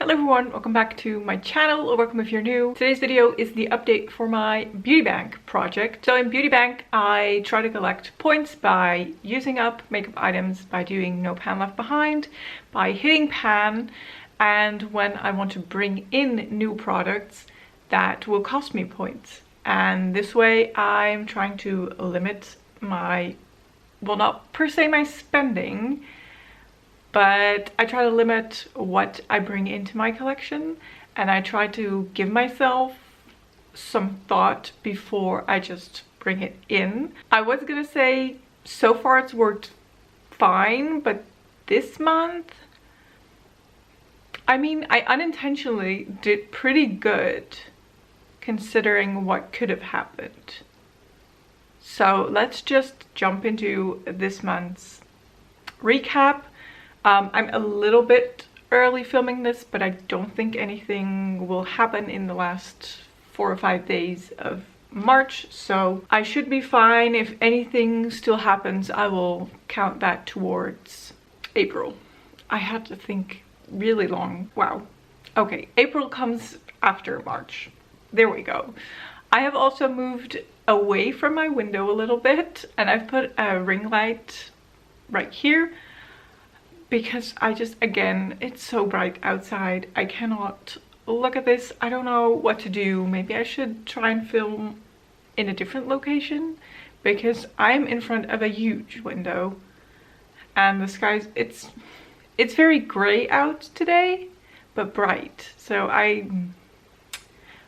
Hello everyone, welcome back to my channel, or welcome if you're new. Today's video is the update for my beauty bank project. So in beauty bank, I try to collect points by using up makeup items, by doing no pan left behind, by hitting pan, and when I want to bring in new products that will cost me points. And this way I'm trying to limit my, well, not per se my spending, but I try to limit what I bring into my collection, and I try to give myself some thought before I just bring it in. I was gonna say so far it's worked fine, but this month, I mean, I unintentionally did pretty good considering what could have happened. So let's just jump into this month's recap. I'm a little bit early filming this, but I don't think anything will happen in the last 4 or 5 days of March, so I should be fine. If anything still happens, I will count that towards April. I had to think really long. Wow. Okay, April comes after March. There we go. I have also moved away from my window a little bit, and I've put a ring light right here, because I just, again, it's so bright outside. I cannot look at this. I don't know what to do. Maybe I should try and film in a different location, because I'm in front of a huge window and the sky's, it's very gray out today, but bright. So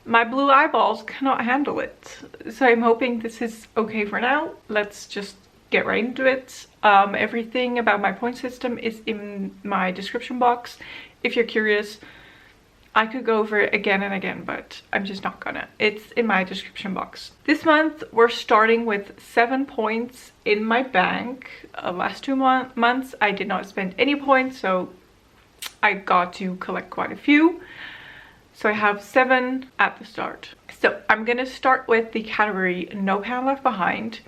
my blue eyeballs cannot handle it. So I'm hoping this is okay for now. Let's just get right into it. Everything about my point system is in my description box. If you're curious, I could go over it again and again, but I'm just not gonna. It's in my description box. This month we're starting with 7 points in my bank. Last 2 months I did not spend any points, so I got to collect quite a few. So I have 7 at the start. So I'm gonna start with the category No Pan Left Behind.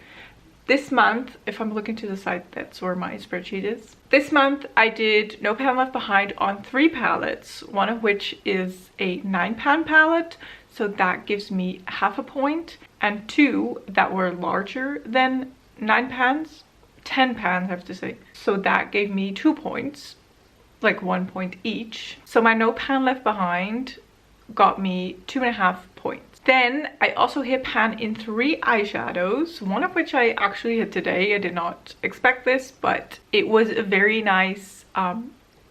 This month, if I'm looking to the side, that's where my spreadsheet is. This month I did No Pan Left Behind on 3 palettes, one of which is a 9-pan palette, so that gives me half a point, and 2 that were larger than 9 pans, 10 pans I have to say, so that gave me 2 points, like 1 point each. So my No Pan Left Behind got me 2.5 points. Then I also hit pan in 3 eyeshadows, one of which I actually hit today. I did not expect this, but it was a very nice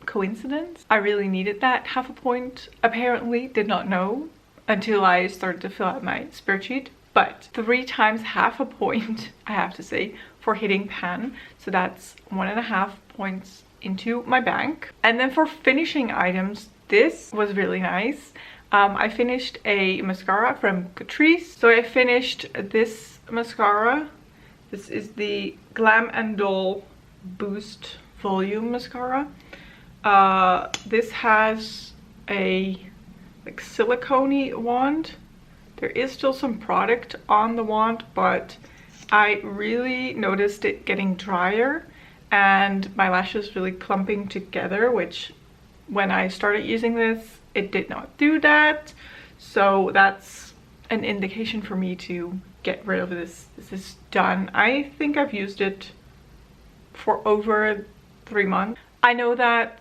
coincidence. I really needed that half a point. Apparently, did not know until I started to fill out my spreadsheet. But 3 times half a point, I have to say, for hitting pan. So that's 1.5 points into my bank. And then for finishing items, this was really nice. I finished a mascara from Catrice. So I finished this mascara. This is the Glam and Dull Boost Volume Mascara. This has a like silicone wand. There is still some product on the wand, but I really noticed it getting drier and my lashes really clumping together, which when I started using this, it did not do that. So that's an indication for me to get rid of this. This is done. I think I've used it for over 3 months. I know that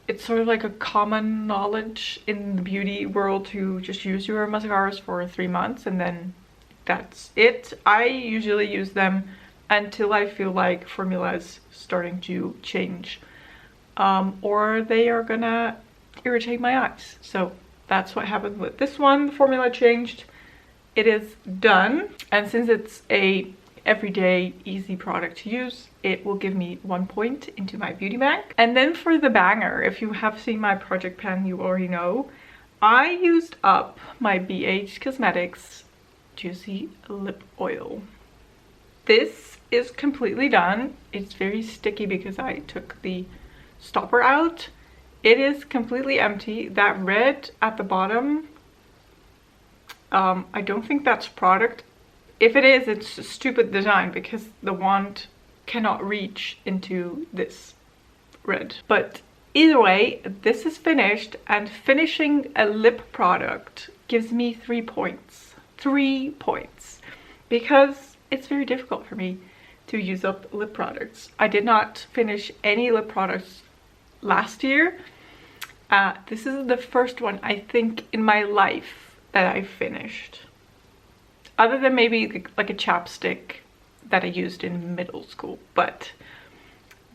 it's sort of like a common knowledge in the beauty world to just use your mascaras for 3 months and then that's it. I usually use them until I feel like formula is starting to change, or they are gonna irritate my eyes. So that's what happened with this one. The formula changed. It is done, and since it's a everyday easy product to use, it will give me 1 point into my beauty bank. And then for the banger, if you have seen my project pan, you already know I used up my BH Cosmetics Juicy Lip Oil. This is completely done. It's very sticky because I took the stopper out. It is completely empty. That red at the bottom, I don't think that's product. If it is, it's a stupid design because the wand cannot reach into this red. But Either way, this is finished, and finishing a lip product gives me 3 points. 3 points. Because it's very difficult for me to use up lip products. I did not finish any lip products last year. This is the first one I think in my life that I finished. Other than maybe like a chapstick that I used in middle school, but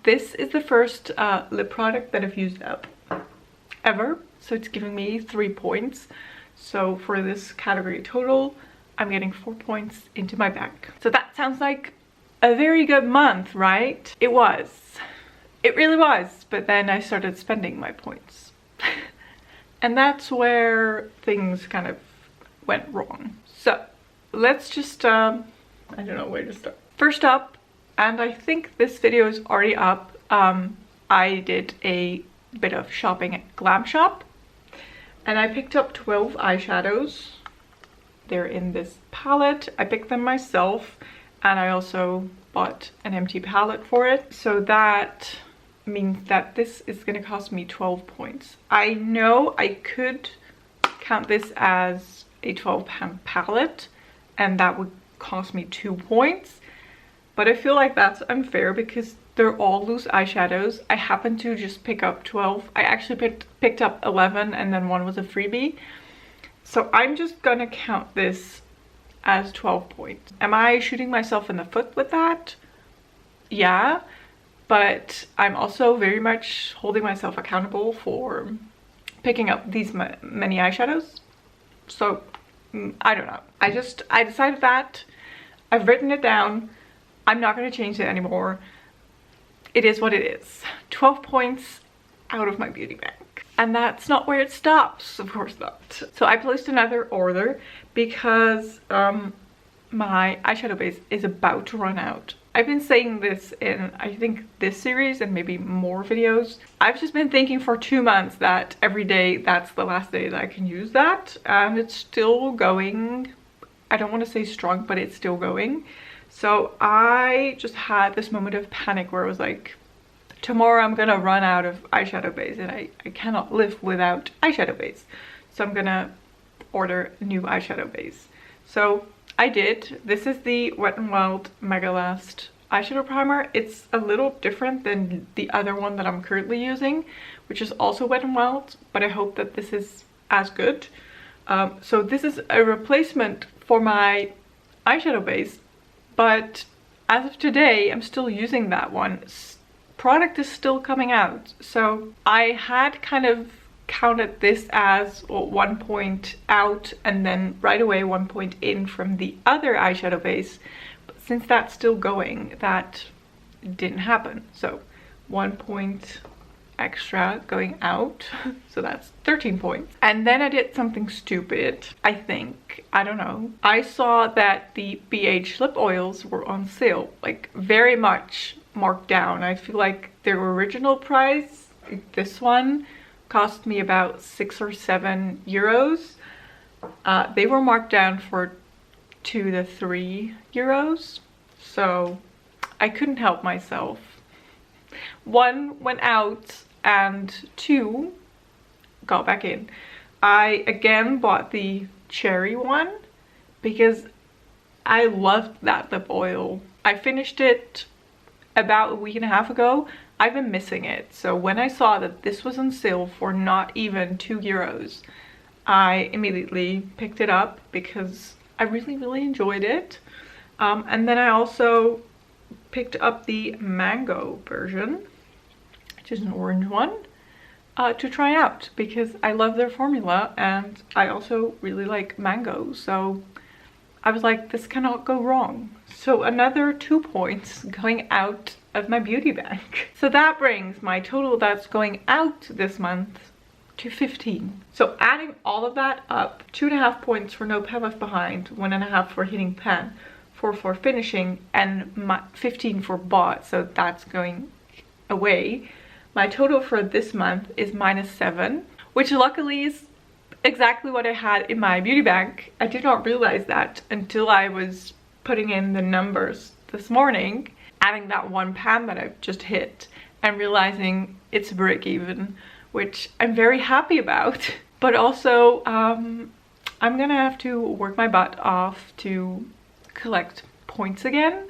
this is the first lip product that I've used up ever, so it's giving me 3 points. So for this category total, I'm getting 4 points into my bank. So that sounds like a very good month, right? It was. It really was, but then I started spending my points. And that's where things kind of went wrong. So let's just, I don't know where to start. First up, and I think this video is already up, I did a bit of shopping at Glam Shop, and I picked up 12 eyeshadows. They're in this palette. I picked them myself, and I also bought an empty palette for it. So that means that this is going to cost me 12 points. I know I could count this as a 12-pound palette, and that would cost me 2 points. But I feel like that's unfair because they're all loose eyeshadows. I happened to just pick up 12. I actually picked up 11, and then one was a freebie. So I'm just gonna count this as 12 points. Am I shooting myself in the foot with that? Yeah, but I'm also very much holding myself accountable for picking up these many eyeshadows. So I don't know. I decided that. I've written it down. I'm not going to change it anymore. It is what it is. 12 points out of my beauty bank. And that's not where it stops, of course not. So I placed another order because my eyeshadow base is about to run out. I've been saying this in, I think, this series and maybe more videos. I've just been thinking for 2 months that every day that's the last day that I can use that, and it's still going. I don't want to say strong, but it's still going. So I just had this moment of panic where I was like, tomorrow I'm gonna run out of eyeshadow base, and I cannot live without eyeshadow base. So I'm gonna order a new eyeshadow base. So I did. This is the Wet n Wild Mega Last eyeshadow primer. It's a little different than the other one that I'm currently using, which is also Wet n Wild, but I hope that this is as good. So this is a replacement for my eyeshadow base, but as of today, I'm still using that one. Product is still coming out. So I had kind of counted this as 1 point out and then right away 1 point in from the other eyeshadow base. But since that's still going, that didn't happen. So 1 point extra going out, so that's 13 points. And then I did something stupid, I think. I don't know. I saw that the BH lip oils were on sale, like very much marked down. I feel like their original price, this one, cost me about 6 or 7 euros. They were marked down for 2 to 3 euros, so I couldn't help myself. 1 went out and 2 got back in. I again bought the cherry one because I loved that lip oil. I finished it about a week and a half ago. I've been missing it. So when I saw that this was on sale for not even 2 euros, I immediately picked it up because I really enjoyed it. And then I also picked up the mango version, which is an orange one, to try out because I love their formula and I also really like mango. So I was like, this cannot go wrong. So another 2 points going out of my beauty bank. So that brings my total that's going out this month to 15. So adding all of that up, 2.5 points for no pen left behind, 1.5 for hitting pen, 4 for finishing, and 15 for bought, so that's going away. My total for this month is -7, which luckily is exactly what I had in my beauty bank. I did not realize that until I was putting in the numbers this morning, adding that 1 pan that I've just hit, and realizing it's a break even, which I'm very happy about. But also, I'm gonna have to work my butt off to collect points again,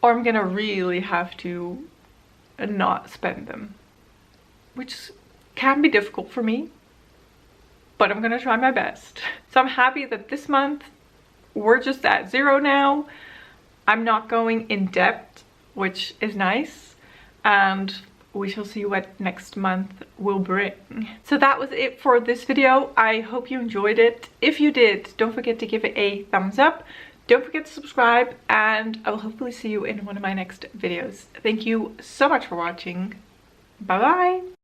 or I'm gonna really have to not spend them, which can be difficult for me, but I'm gonna try my best. So I'm happy that this month we're just at 0 now. I'm not going in debt, which is nice, and we shall see what next month will bring. So that was it for this video. I hope you enjoyed it. If you did, don't forget to give it a thumbs up. Don't forget to subscribe, and I will hopefully see you in one of my next videos. Thank you so much for watching. Bye bye.